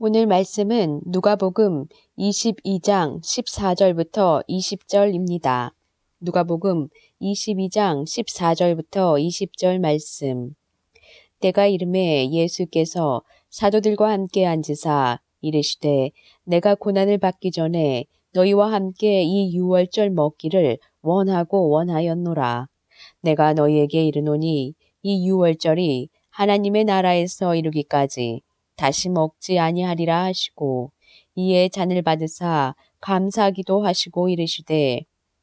오늘 말씀은 누가복음 22장 14절부터 20절입니다. 누가복음 22장 14절부터 20절 말씀. 때가 이름에 예수께서 사도들과 함께 앉으사 이르시되 내가 고난을 받기 전에 너희와 함께 이 유월절 먹기를 원하고 원하였노라. 내가 너희에게 이르노니 이 유월절이 하나님의 나라에서 이루기까지 다시 먹지 아니하리라 하시고 이에 잔을 받으사 감사기도 하시고 이르시되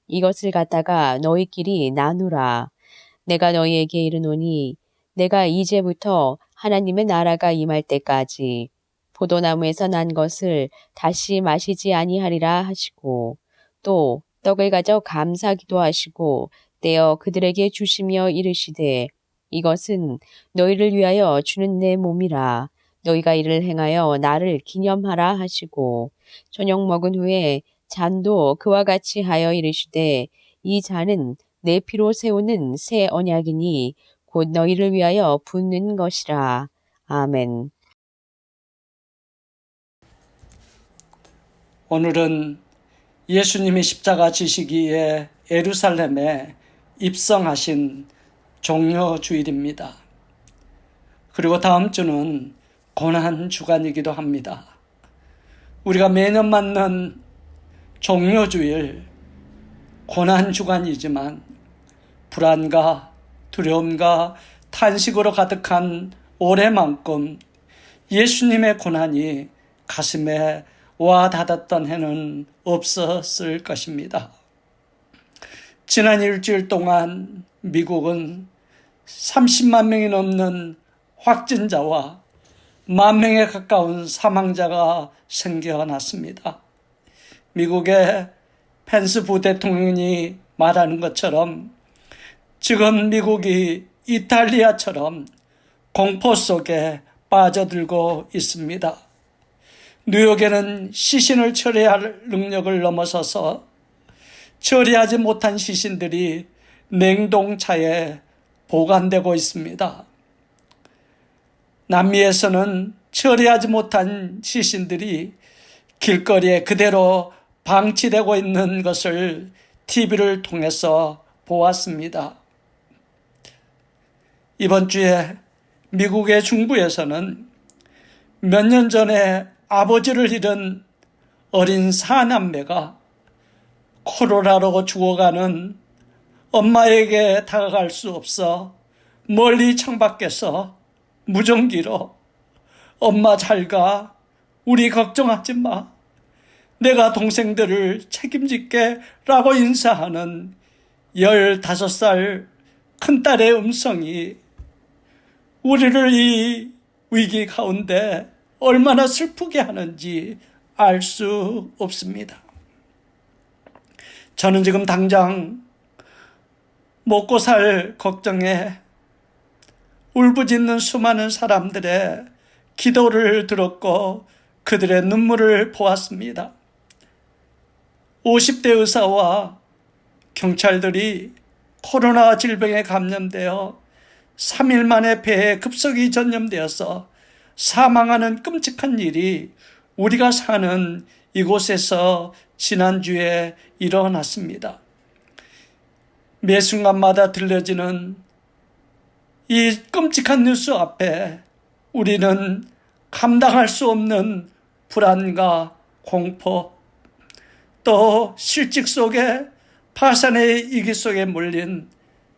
이것을 갖다가 너희끼리 나누라. 내가 너희에게 이르노니 내가 이제부터 하나님의 나라가 임할 때까지 포도나무에서 난 것을 다시 마시지 아니하리라 하시고 또 떡을 가져 감사기도 하시고 떼어 그들에게 주시며 이르시되 이것은 너희를 위하여 주는 내 몸이라. 너희가 이를 행하여 나를 기념하라 하시고 저녁 먹은 후에 잔도 그와 같이 하여 이르시되 이 잔은 내 피로 세우는 새 언약이니 곧 너희를 위하여 붓는 것이라. 아멘. 오늘은 예수님이 십자가 지시기에 예루살렘에 입성하신 종려주일입니다. 그리고 다음 주는 고난주간이기도 합니다. 우리가 매년 맞는 종려주일, 고난주간이지만 불안과 두려움과 탄식으로 가득한 올해만큼 예수님의 고난이 가슴에 와 닿았던 해는 없었을 것입니다. 지난 일주일 동안 미국은 30만 명이 넘는 확진자와 1만 명에 가까운 사망자가 생겨났습니다. 미국의 펜스 부대통령이 말하는 것처럼 지금 미국이 이탈리아처럼 공포 속에 빠져들고 있습니다. 뉴욕에는 시신을 처리할 능력을 넘어서서 처리하지 못한 시신들이 냉동차에 보관되고 있습니다. 남미에서는 처리하지 못한 시신들이 길거리에 그대로 방치되고 있는 것을 TV를 통해서 보았습니다. 이번 주에 미국의 중부에서는 몇 년 전에 아버지를 잃은 어린 사남매가 코로나로 죽어가는 엄마에게 다가갈 수 없어 멀리 창밖에서 무전기로 엄마 잘 가, 우리 걱정하지 마, 내가 동생들을 책임질게 라고 인사하는 15살 큰딸의 음성이 우리를 이 위기 가운데 얼마나 슬프게 하는지 알 수 없습니다. 저는 지금 당장 먹고 살 걱정에 울부짖는 수많은 사람들의 기도를 들었고 그들의 눈물을 보았습니다. 50대 의사와 경찰들이 코로나 질병에 감염되어 3일 만에 폐에 급속히 전염되어서 사망하는 끔찍한 일이 우리가 사는 이곳에서 지난주에 일어났습니다. 매 순간마다 들려지는 이 끔찍한 뉴스 앞에 우리는 감당할 수 없는 불안과 공포, 또 실직 속에 파산의 위기 속에 몰린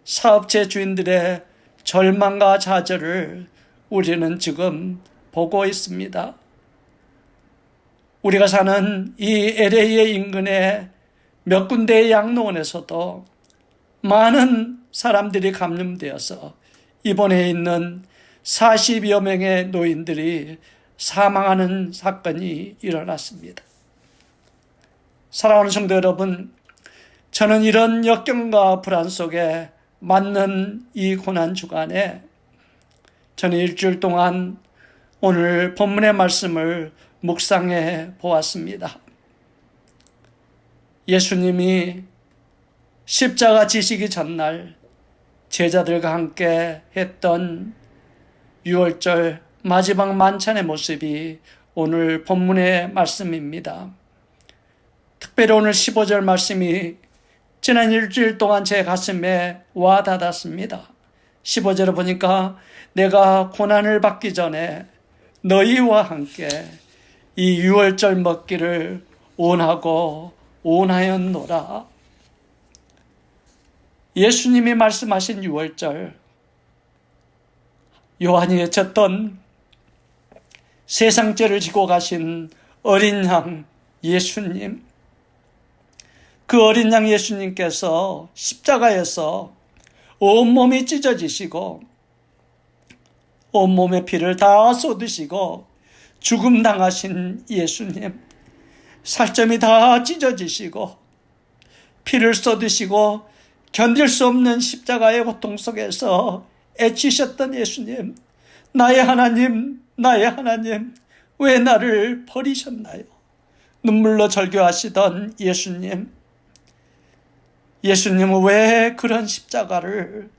사업체 주인들의 절망과 좌절을 우리는 지금 보고 있습니다. 우리가 사는 이 LA의 인근의 몇 군데의 양로원에서도 많은 사람들이 감염되어서 입원해 있는 40여 명의 노인들이 사망하는 사건이 일어났습니다. 사랑하는 성도 여러분, 저는 이런 역경과 불안 속에 맞는 이 고난 주간에 저는 일주일 동안 오늘 본문의 말씀을 묵상해 보았습니다. 예수님이 십자가 지시기 전날 제자들과 함께 했던 유월절 마지막 만찬의 모습이 오늘 본문의 말씀입니다. 특별히 오늘 15절 말씀이 지난 일주일 동안 제 가슴에 와닿았습니다. 15절에 보니까 내가 고난을 받기 전에 너희와 함께 이 유월절 먹기를 원하고 원하였노라. 예수님이 말씀하신 유월절, 요한이 외쳤던 세상죄를 지고 가신 어린 양 예수님, 그 어린 양 예수님께서 십자가에서 온몸이 찢어지시고 온몸의 피를 다 쏟으시고 죽음 당하신 예수님, 살점이 다 찢어지시고 피를 쏟으시고 견딜 수 없는 십자가의 고통 속에서 애치셨던 예수님, 나의 하나님, 나의 하나님, 왜 나를 버리셨나요? 눈물로 절규하시던 예수님, 예수님은 왜 그런 십자가를,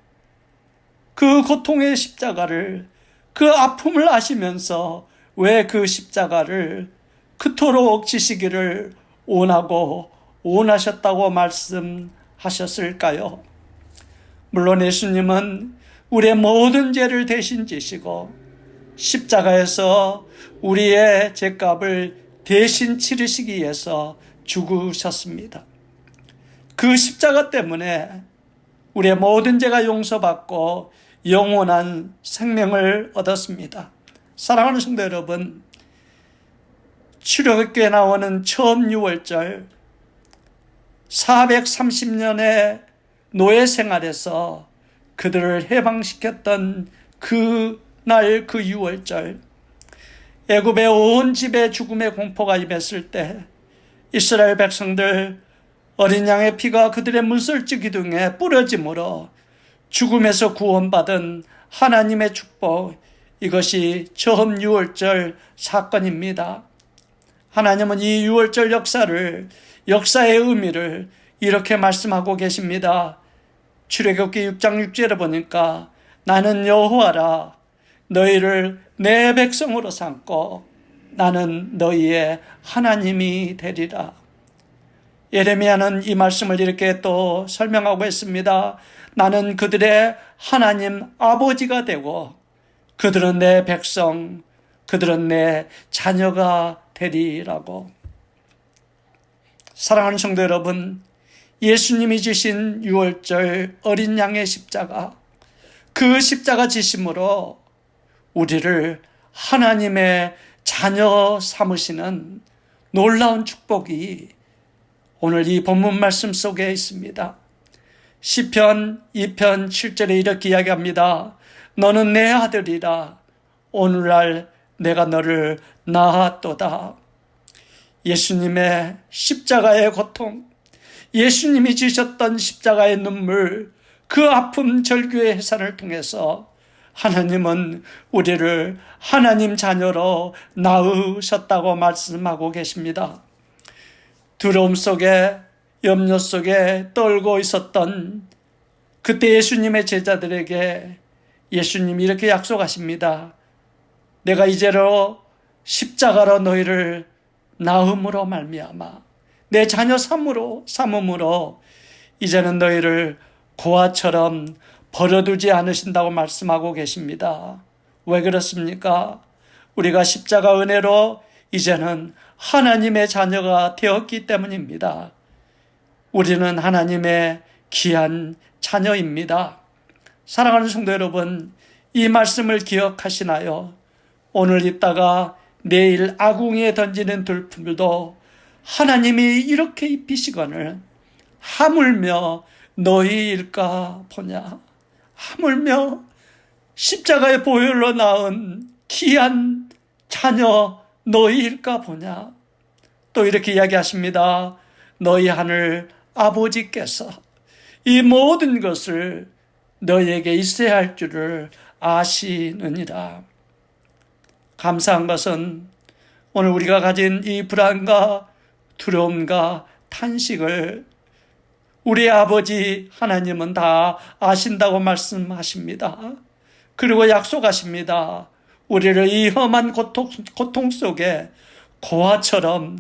그 고통의 십자가를, 그 아픔을 아시면서 왜 그 십자가를 그토록 지시기를 원하고 원하셨다고 말씀하셨을까요? 물론 예수님은 우리의 모든 죄를 대신 지시고 십자가에서 우리의 죄값을 대신 치르시기 위해서 죽으셨습니다. 그 십자가 때문에 우리의 모든 죄가 용서받고 영원한 생명을 얻었습니다. 사랑하는 성도 여러분, 출애굽기에 나오는 처음 유월절, 430년의 노예 생활에서 그들을 해방시켰던 그날 그 유월절, 애굽의 온 집에 죽음의 공포가 임했을 때 이스라엘 백성들 어린 양의 피가 그들의 문설주 기둥에 뿌려짐으로 죽음에서 구원받은 하나님의 축복, 이것이 처음 유월절 사건입니다. 하나님은 이 유월절 역사의 의미를 이렇게 말씀하고 계십니다. 출애굽기 6장 6절에 보니까 나는 여호와라, 너희를 내 백성으로 삼고 나는 너희의 하나님이 되리라. 예레미야는 이 말씀을 이렇게 또 설명하고 있습니다. 나는 그들의 하나님 아버지가 되고 그들은 내 백성, 그들은 내 자녀가 되리라고. 사랑하는 성도 여러분, 예수님이 주신 유월절 어린 양의 십자가, 그 십자가 지심으로 우리를 하나님의 자녀 삼으시는 놀라운 축복이 오늘 이 본문 말씀 속에 있습니다. 시편 2편 7절에 이렇게 이야기합니다. 너는 내 아들이라, 오늘날 내가 너를 낳았도다. 예수님의 십자가의 고통, 예수님이 지셨던 십자가의 눈물, 그 아픔 절규의 해산을 통해서 하나님은 우리를 하나님 자녀로 낳으셨다고 말씀하고 계십니다. 두려움 속에, 염려 속에 떨고 있었던 그때 예수님의 제자들에게 예수님이 이렇게 약속하십니다. 내가 이제로 십자가로 너희를 낳음으로 말미암아 내 자녀 삼음으로 이제는 너희를 고아처럼 버려두지 않으신다고 말씀하고 계십니다. 왜 그렇습니까? 우리가 십자가 은혜로 이제는 하나님의 자녀가 되었기 때문입니다. 우리는 하나님의 귀한 자녀입니다. 사랑하는 성도 여러분, 이 말씀을 기억하시나요? 오늘 있다가 내일 아궁이에 던지는 들풀도 하나님이 이렇게 입히시거늘 하물며 너희일까 보냐. 하물며 십자가의 보혈로 낳은 귀한 자녀 너희일까 보냐. 또 이렇게 이야기하십니다. 너희 하늘 아버지께서 이 모든 것을 너희에게 있어야 할 줄을 아시느니라. 감사한 것은 오늘 우리가 가진 이 불안과 두려움과 탄식을 우리 아버지 하나님은 다 아신다고 말씀하십니다. 그리고 약속하십니다. 우리를 이 험한 고통 속에 고아처럼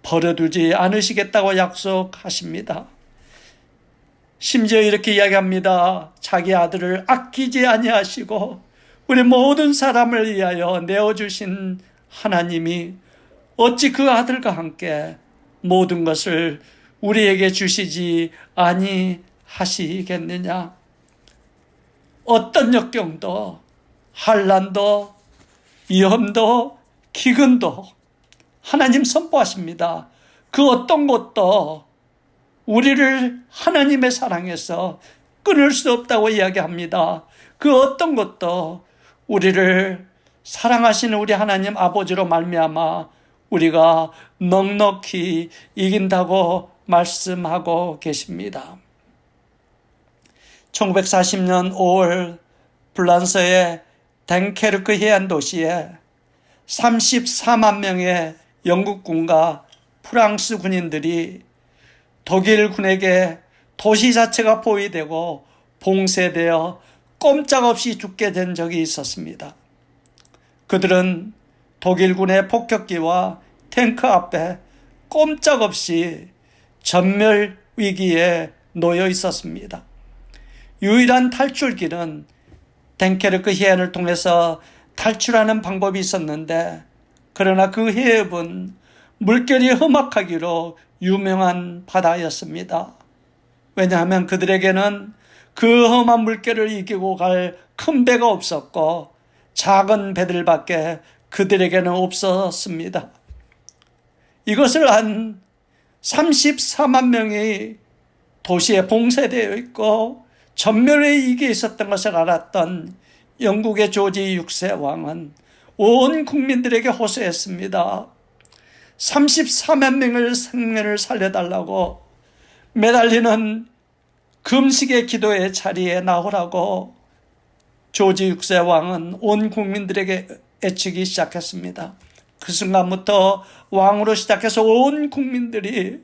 버려두지 않으시겠다고 약속하십니다. 심지어 이렇게 이야기합니다. 자기 아들을 아끼지 아니하시고 우리 모든 사람을 위하여 내어주신 하나님이 어찌 그 아들과 함께 모든 것을 우리에게 주시지 아니하시겠느냐. 어떤 역경도 환난도 위험도 기근도 하나님 선포하십니다. 그 어떤 것도 우리를 하나님의 사랑에서 끊을 수 없다고 이야기합니다. 그 어떤 것도 우리를 사랑하시는 우리 하나님 아버지로 말미암아 우리가 넉넉히 이긴다고 말씀하고 계십니다. 1940년 5월 프랑스의 댕케르크 해안 도시에 34만 명의 영국군과 프랑스 군인들이 독일 군에게 도시 자체가 포위되고 봉쇄되어 꼼짝없이 죽게 된 적이 있었습니다. 그들은 독일군의 폭격기와 탱크 앞에 꼼짝없이 전멸 위기에 놓여 있었습니다. 유일한 탈출길은 댕케르크 해안을 통해서 탈출하는 방법이 있었는데, 그러나 그 해협은 물결이 험악하기로 유명한 바다였습니다. 왜냐하면 그들에게는 그 험한 물결을 이기고 갈 큰 배가 없었고 작은 배들밖에 그들에게는 없었습니다. 이것을 한 34만 명이 도시에 봉쇄되어 있고 전멸의 위기에 있었던 것을 알았던 영국의 조지 6세 왕은 온 국민들에게 호소했습니다. 34만 명의 생명을 살려달라고 매달리는 금식의 기도의 자리에 나오라고 조지 6세 왕은 온 국민들에게 애치기 시작했습니다. 그 순간부터 왕으로 시작해서 온 국민들이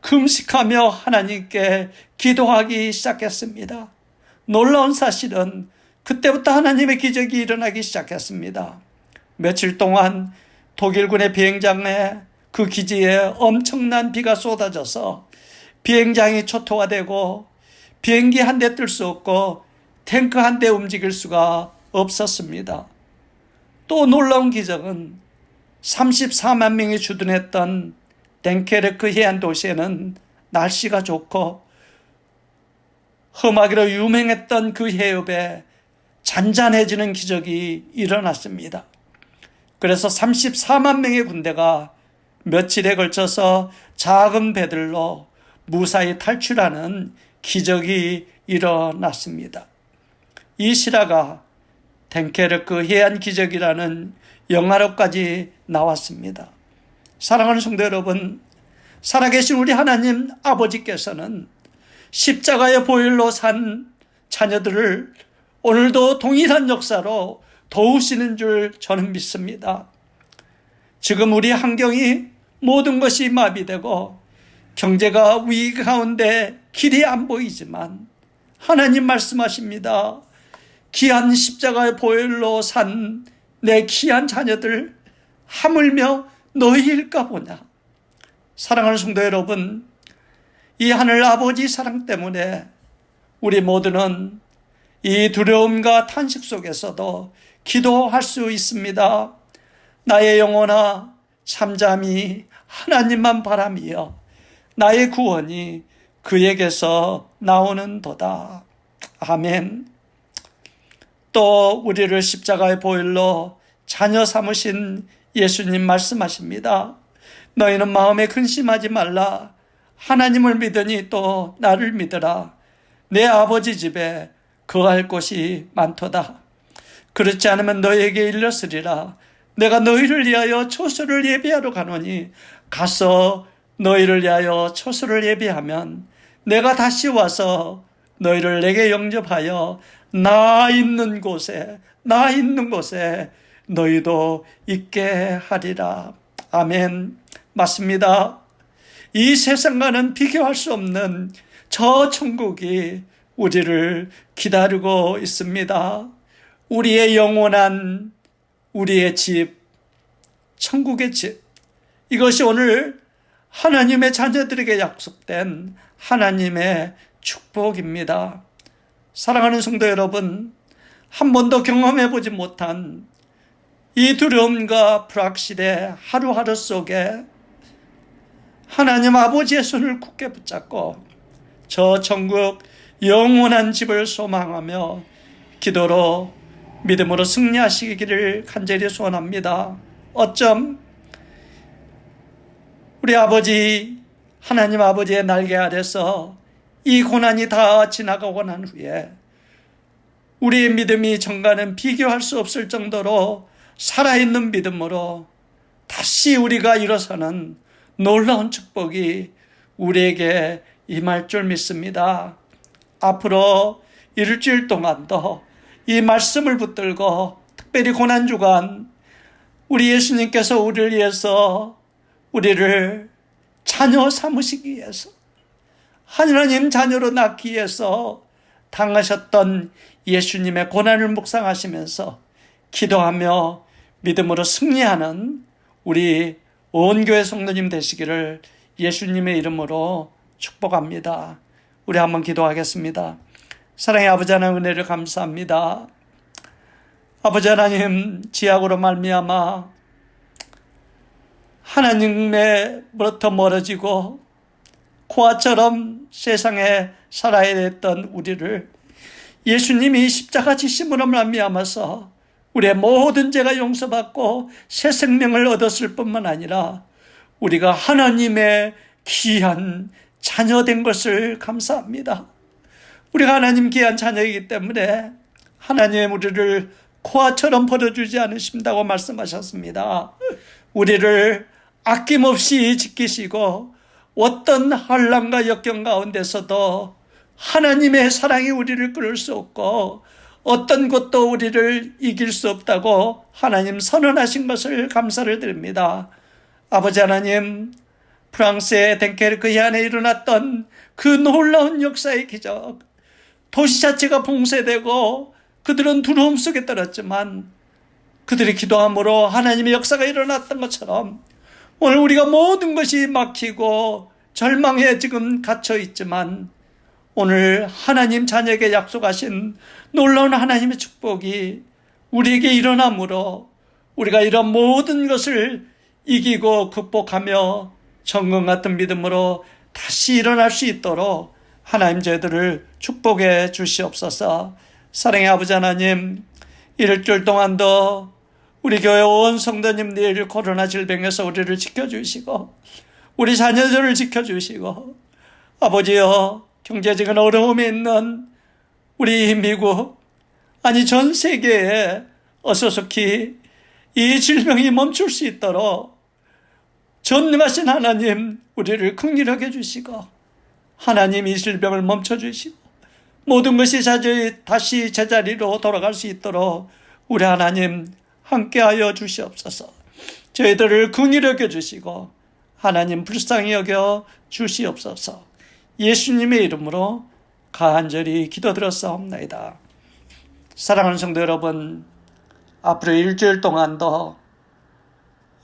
금식하며 하나님께 기도하기 시작했습니다. 놀라운 사실은 그때부터 하나님의 기적이 일어나기 시작했습니다. 며칠 동안 독일군의 비행장에 그 기지에 엄청난 비가 쏟아져서 비행장이 초토화되고 비행기 한 대 뜰 수 없고 탱크 한 대 움직일 수가 없었습니다. 또 놀라운 기적은 34만 명이 주둔했던 댕케르크 해안 도시에는 날씨가 좋고 험하기로 유명했던 그 해협에 잔잔해지는 기적이 일어났습니다. 그래서 34만 명의 군대가 며칠에 걸쳐서 작은 배들로 무사히 탈출하는 기적이 일어났습니다. 이 실화가 댕케르크 해안 기적이라는 영화로까지 나왔습니다. 사랑하는 성도 여러분, 살아계신 우리 하나님 아버지께서는 십자가의 보혈로 산 자녀들을 오늘도 동일한 역사로 도우시는 줄 저는 믿습니다. 지금 우리 환경이 모든 것이 마비되고 경제가 위기 가운데 길이 안 보이지만 하나님 말씀하십니다. 귀한 십자가의 보혈로 산 내 귀한 자녀들 하물며 너희일까 보냐. 사랑하는 성도 여러분, 이 하늘 아버지 사랑 때문에 우리 모두는 이 두려움과 탄식 속에서도 기도할 수 있습니다. 나의 영혼아 잠잠히 하나님만 바라며 나의 구원이 그에게서 나오는도다. 아멘. 또 우리를 십자가의 보혈로 자녀 삼으신 예수님 말씀하십니다. 너희는 마음에 근심하지 말라. 하나님을 믿으니 또 나를 믿으라. 내 아버지 집에 거할 곳이 많도다. 그렇지 않으면 너희에게 일렀으리라. 내가 너희를 위하여 처소를 예비하러 가노니 가서 너희를 위하여 처소를 예비하면 내가 다시 와서 너희를 내게 영접하여 나 있는 곳에 너희도 있게 하리라. 아멘. 맞습니다. 이 세상과는 비교할 수 없는 저 천국이 우리를 기다리고 있습니다. 우리의 영원한 우리의 집, 천국의 집, 이것이 오늘 하나님의 자녀들에게 약속된 하나님의 축복입니다. 사랑하는 성도 여러분, 한 번도 경험해 보지 못한 이 두려움과 불확실의 하루하루 속에 하나님 아버지의 손을 굳게 붙잡고 저 천국 영원한 집을 소망하며 기도로 믿음으로 승리하시기를 간절히 소원합니다. 어쩜 우리 아버지 하나님 아버지의 날개 아래서 이 고난이 다 지나가고 난 후에 우리의 믿음이 정과는 비교할 수 없을 정도로 살아있는 믿음으로 다시 우리가 일어서는 놀라운 축복이 우리에게 임할 줄 믿습니다. 앞으로 일주일 동안도 이 말씀을 붙들고 특별히 고난주간 우리 예수님께서 우리를 위해서 우리를 자녀 삼으시기 위해서 하나님 자녀로 낳기 위해서 당하셨던 예수님의 고난을 묵상하시면서 기도하며 믿음으로 승리하는 우리 온 교회 성도님 되시기를 예수님의 이름으로 축복합니다. 우리 한번 기도하겠습니다. 사랑의 아버지 하나님 은혜를 감사합니다. 아버지 하나님 지약으로 말미암아 하나님으로부터 멀어지고 고아처럼 세상에 살아야 했던 우리를 예수님이 십자가 지심으로 말미암아서 우리의 모든 죄가 용서받고 새 생명을 얻었을 뿐만 아니라 우리가 하나님의 귀한 자녀된 것을 감사합니다. 우리가 하나님 귀한 자녀이기 때문에 하나님 우리를 고아처럼 버려주지 않으신다고 말씀하셨습니다. 우리를 아낌없이 지키시고 어떤 환난과 역경 가운데서도 하나님의 사랑이 우리를 끊을 수 없고 어떤 것도 우리를 이길 수 없다고 하나님 선언하신 것을 감사를 드립니다. 아버지 하나님, 프랑스의 덴케르크 안에 일어났던 그 놀라운 역사의 기적, 도시 자체가 봉쇄되고 그들은 두려움 속에 떨었지만 그들이 기도함으로 하나님의 역사가 일어났던 것처럼 오늘 우리가 모든 것이 막히고 절망에 지금 갇혀 있지만 오늘 하나님 자녀에게 약속하신 놀라운 하나님의 축복이 우리에게 일어나므로 우리가 이런 모든 것을 이기고 극복하며 정금 같은 믿음으로 다시 일어날 수 있도록 하나님 저희들을 축복해 주시옵소서. 사랑의 아버지 하나님, 일주일 동안도 우리 교회 온 성도님들 코로나 질병에서 우리를 지켜주시고 우리 자녀들을 지켜주시고 아버지여 경제적인 어려움에 있는 우리 미국 아니 전 세계에 어서속히 이 질병이 멈출 수 있도록 전능하신 하나님 우리를 긍휼하게 해주시고 하나님 이 질병을 멈춰주시고 모든 것이 다시 제자리로 돌아갈 수 있도록 우리 하나님 함께하여 주시옵소서. 저희들을 긍휼히 여겨주시고 하나님 불쌍히 여겨 주시옵소서. 예수님의 이름으로 간절히 기도드렸사옵나이다. 사랑하는 성도 여러분, 앞으로 일주일 동안도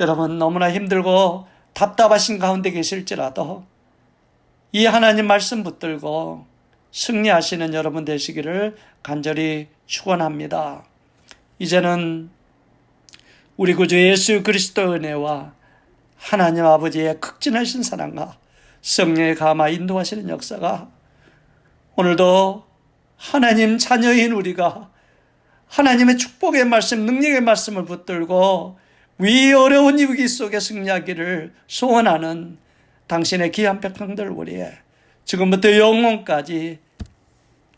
여러분 너무나 힘들고 답답하신 가운데 계실지라도 이 하나님 말씀 붙들고 승리하시는 여러분 되시기를 간절히 축원합니다. 이제는 우리 구주 예수 그리스도의 은혜와 하나님 아버지의 극진하신 사랑과 성령의 감화 인도하시는 역사가 오늘도 하나님 자녀인 우리가 하나님의 축복의 말씀, 능력의 말씀을 붙들고 위 어려운 위기 속에 승리하기를 소원하는 당신의 귀한 백성들 우리의 지금부터 영원까지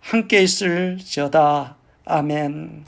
함께 있을지어다. 아멘.